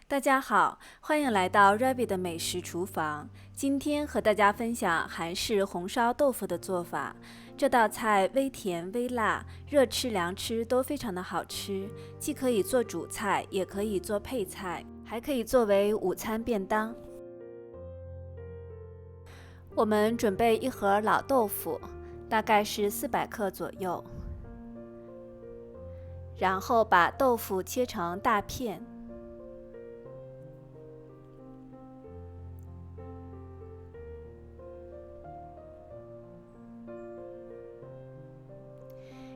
大家好，欢迎来到 Rabbit 的美食厨房。今天和大家分享韩式红烧豆腐的做法。这道菜微甜微辣，热吃凉吃都非常的好吃，既可以做主菜，也可以做配菜，还可以作为午餐便当。我们准备一盒老豆腐，大概是400克左右，然后把豆腐切成大片。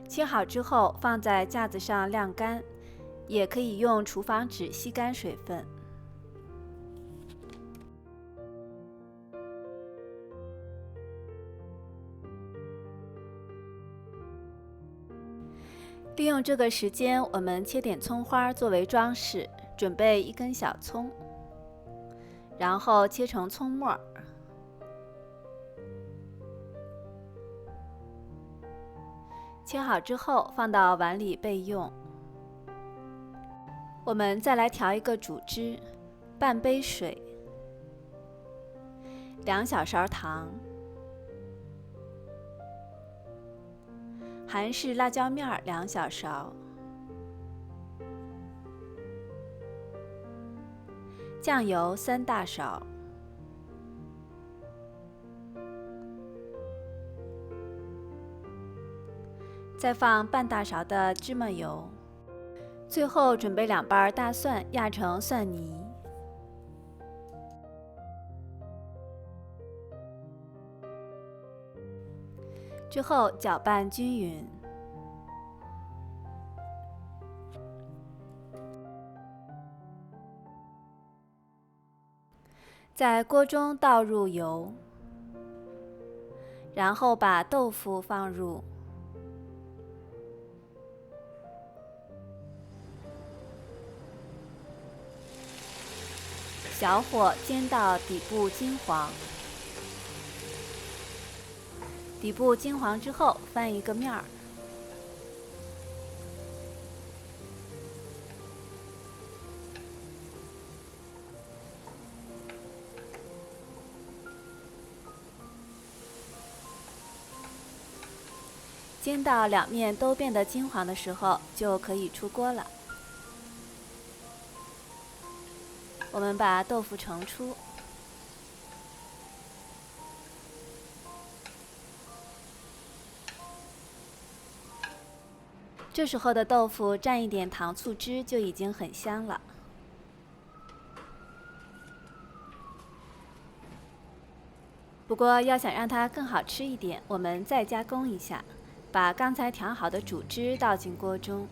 切好之后放在架子上晾干，也可以用厨房纸吸干水分。利用这个时间，我们切点葱花作为装饰，准备1根小葱，然后切成葱末。切好之后放到碗里备用。我们再来调一个主汁，半杯水，2小勺糖，韩式辣椒面2小勺，酱油3大勺。再放半大勺的芝麻油，最后准备2瓣大蒜压成蒜泥，之后搅拌均匀。在锅中倒入油，然后把豆腐放入。小火煎到底部金黄，底部金黄之后翻一个面儿，煎到两面都变得金黄的时候，就可以出锅了。我们把豆腐盛出，这时候的豆腐蘸一点糖醋汁就已经很香了。不过要想让它更好吃一点，我们再加工一下，把刚才调好的主汁倒进锅中，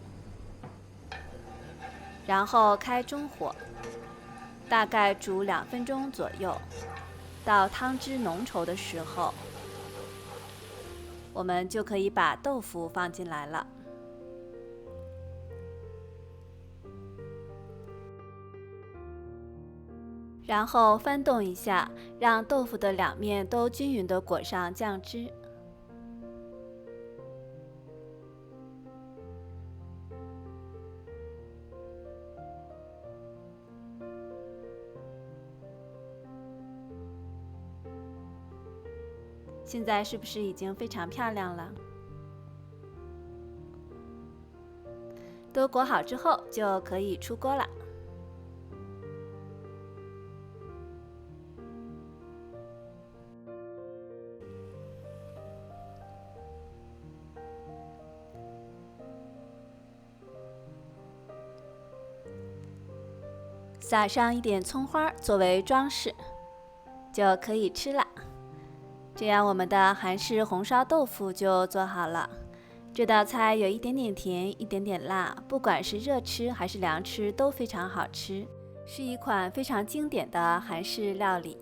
然后开中火。大概煮2分钟左右，到汤汁浓稠的时候，我们就可以把豆腐放进来了。然后翻动一下，让豆腐的两面都均匀地裹上酱汁。现在是不是已经非常漂亮了？都裹好之后就可以出锅了。撒上一点葱花作为装饰，就可以吃了。这样我们的韩式红烧豆腐就做好了。这道菜有一点点甜，一点点辣，不管是热吃还是凉吃都非常好吃，是一款非常经典的韩式料理。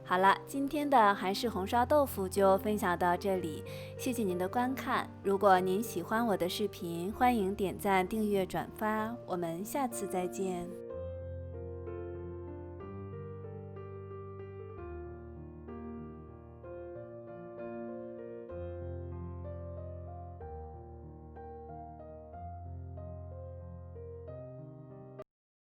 好了，今天的韩式红烧豆腐就分享到这里，谢谢您的观看。如果您喜欢我的视频，欢迎点赞、订阅、转发，我们下次再见。